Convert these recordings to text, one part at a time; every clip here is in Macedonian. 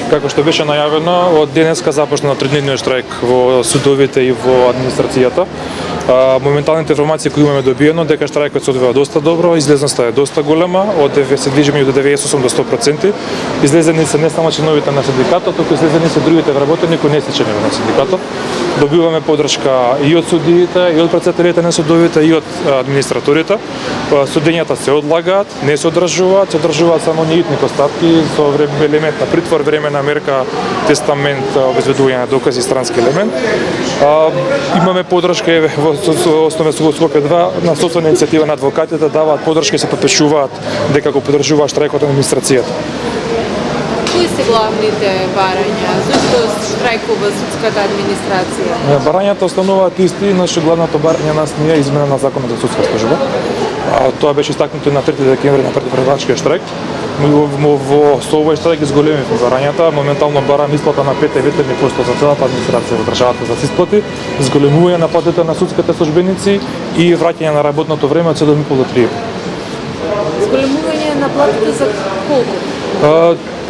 Како што беше најавено, од денеска започна 3-дневниот штрајк во судовите и во администрацијата. Моменталните информации кои имаме добиено дека штрајкот се одвива доста добро, излезноста е доста голема, се движиме од 98 до 100%. Излезени се не само членовите на синдикатот, туку излезени се другите вработени кои не се членови на синдикатот. Добиваме подршка и од судиите, и од председателите на судовите, и од администраторите. Судењата се одлагаат, не се одржуваат само неитни поставки со елемент на притвор, времена мерка, тестамент, обезбедување на докази, странски елемент. Имаме подршка во основен суд Скопје 2 на собствена иницијатива на адвокатите, даваат подршка и се потпишуваат дека го поддржуваат штрајкот на администрацијата. Кои се главните барања? Зошто штрајкува судската администрација? Барањата остануваат исти, нашо главното барање нас не е измена на законот за судска служба. Тоа беше истакнато на 3 декември на предпредавачкиот штрајк. Со овој штрајк изголемивме барањата, моментално бараме исплата на 5 ветерни поsto за целата администрација во државата за се исплати, изголемување на платите на судските службеници и враќање на работното време од 7,5 до 3,5. Изголемување на платите за колку?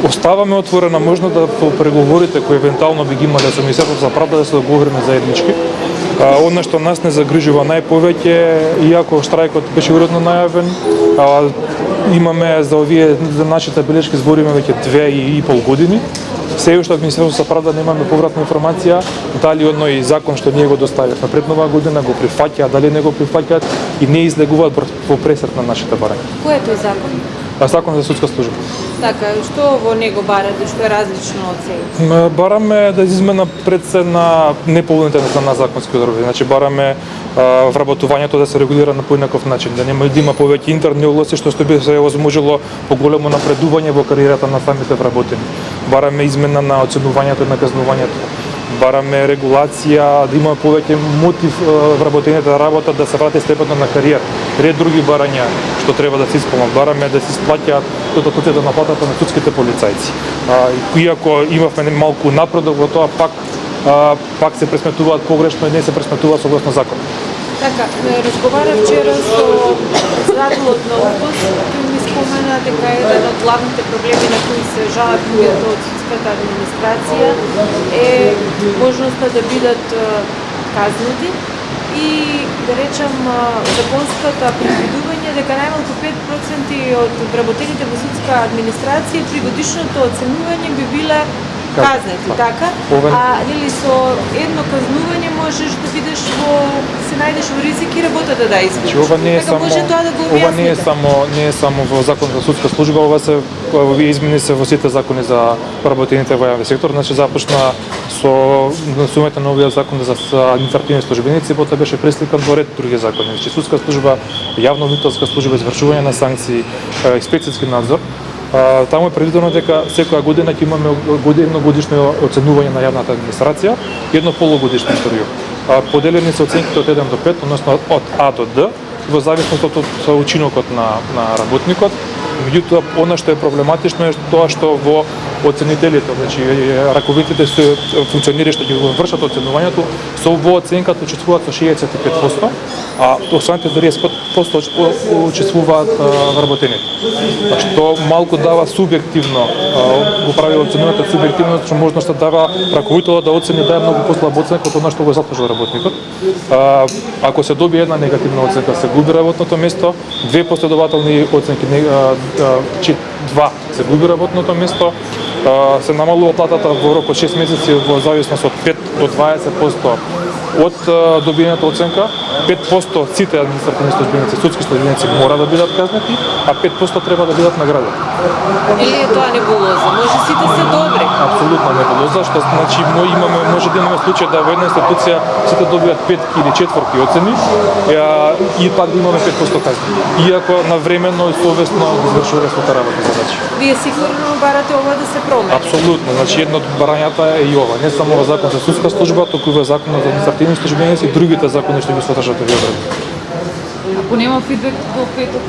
Оставаме отворена можност да по преговорите кои евентуално би ги имале со Министерството за правда да се договориме заеднички. Она што нас не загрижува најповеќе, иако штрајкот беше уредно најавен, имаме за овие за нашите белешки збориме веќе 2,5 години. Се уште од Министерството за правда немаме повратна информација дали одној закон што ние го доставивме пред нова година го прифаќаат, дали не го прифаќаат и не излегуваат во пресрет на нашите барања. Кој е тој закон? Закон за судска служба. Така, што во него барате, што е различно од сега? Бараме да измена пред се на неполните на законски одредби. Значи бараме вработувањето да се регулира на поинаков начин, да нема да има повеќе интерни области што би се возможило поголемо напредување во кариерата на самите вработени. Бараме измена на оценувањето и наказнувањето. Бараме регулација, да има повеќе мотив вработените да работат, да се врати степенот на кариера. Ред други барања што треба да се исполнат. Бараме да се исплаќаат дотацията на платата на судските полицајци. Иако имавме малку напредок во тоа, пак се пресметуваат погрешно и не се пресметуваат согласно закон. Така, разговарав вчера со председателот на УПОС, кој ми спомена дека еден од главните проблеми на кои се жалат луѓето од судската администрација е можноста да бидат казнати и да речам законското предвидување дека најмалку 5% од вработените во судска администрација при годишното оценување би биле казнати, така? Нели со едно казнување можеш да бидеш се најдеш во ризик и работата да изгубиш. Ова не е само во закон за судска служба, овие измени се во сите закони за вработените во јавен сектор. Значи започна со внесувањето на овие закон за административни службеници, потоа беше пресликан во ред други закони. Значи судска служба, јавно-обвинителска служба, извршување на санкции, инспекцијски надзор. Таму е предвидено дека секоја година ќе имаме годишно оценување на јавната администрација, едно полугодишно интервју. Поделени се оценките од 1 до 5, односно од А до Д, во зависност од учинокот на работникот. Меѓутоа, она што е проблематично е тоа што во оценителите, значи раковитите се функционери што ги вршат оценувањето, во оценката учествуваат со 65%, а останатите 30% учествуваат вработените. Што малку дава субјективно, го прави оценувањето субјективно, што можноста дава раковителот да оцени да е многу послаба оценка од она што го заслужува работникот. Ако се добие една негативна оценка, се губи работното место, 2 последователни оценки, 2 се губи работното место, се намалува платата во рок од 6 месеци во зависност од 5 до 20% од добиената оценка. 5% сите административни службеници, судски службеници мора да бидат казнати, а 5% треба да бидат наградени. Или е тоа небулоза? Може сите се добри? Апсолутно небулоза, што значи може да имаме случај да во една институција сите добијат 5 или 4 оцени и пак да имаме 5% казни. Иако навремено и совесно извршуваме својата работа задача. Вие сигурно барате ова да се промени? Апсолутно, значи едно од барањата е и ова, не само во закон за судска служба, туку и во закон за административни службеници и другите закони што ги содржат овие одредби. Ако нема фидбек до петок,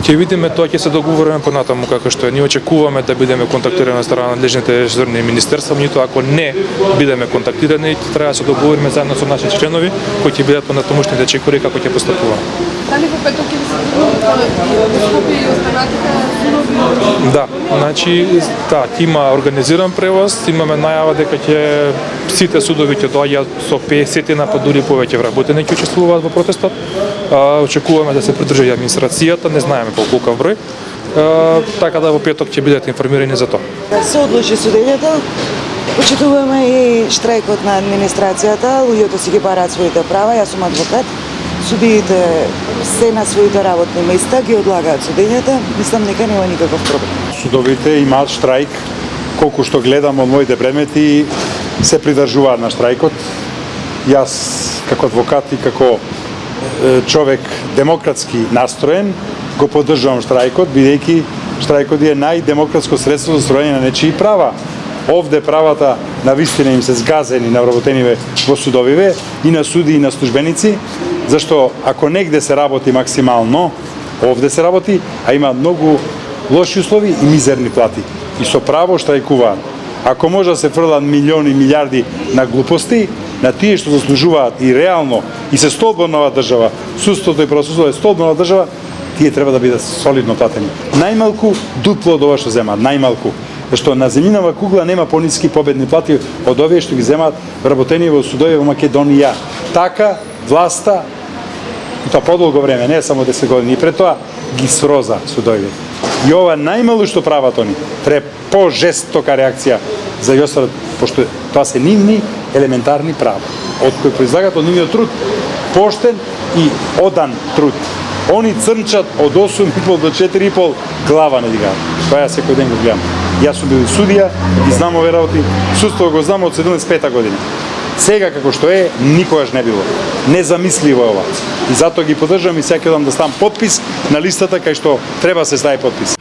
ќе видиме, тоа ќе се договориме понатаму како што е. Ние очекуваме да бидеме контактирани од страна на надлежните ресорни министерства, меѓутоа ако не бидеме контактирани, треба да се договориме заедно со нашите членови кои ќе бидат понатамушните чекори како ќе постапуваме. Дали во петок ќе се и Скопје и останатите судови? Да, значи, да, има организиран превоз, имаме најава дека ќе сите судови ќе доаѓаат со 50 па дури повеќе вработени ќе учествуваат во протестот. Очекуваме да се придржи и администрацијата, не знаеме колку број. Така да во петок ќе бидете информирани за тоа. Се одлучи судењето, почитуваме и штрајкот на администрацијата, луѓето си ги бараат своите права, јас сум адвокат, судиите се на своите работни места, ги одлагаат судењата, мислам дека нема никаков проблем. Судовите имаат штрајк, колку што гледам од моите предмети, се придржуваат на штрајкот. Јас, како адвокат и како човек демократски настроен, го поддржувам штрајкот, бидејќи штрајкот е најдемократско средство за остvarување на нечии права. Овде правата на вистина им се згазени на вработениве во судовиве и на суди и на службеници, зашто ако негде се работи максимално, овде се работи, а има многу лоши услови и мизерни плати. И со право штрајкуваат. Ако може да се фрлат милиони, милиарди на глупости, на тие што заслужуваат и реално и се столб на оваа држава, судството и правосудството е столб на оваа држава, тие треба да бидат солидно платени. Најмалку дупло од ова што земаат, најмалку. Зашто на земјинава кугла нема пониски победни плати од овие што ги земаат вработени во судови во Македонија. Така власта, и тоа подолго време, не само 10 години, и пред тоа ги сроза судови. И ова најмалу што прават они, треба пожестока реакција за ги остават, пошто тоа се нивни елементарни права, од кои произлагат од нивниот труд, поштен и одан труд. Они црнчат од 8,5 до 4,5 глава не дигаат. Тоа ја секој ден го гледам. Јас сум бил судија, ги знам овие работи, судство го знам од 75 година. Сега како што е, никогаш не било. Незамисливо е ова. И затоа ги поддржам и сега ќе дам да ставам подпис на листата кај што треба се стави подпис.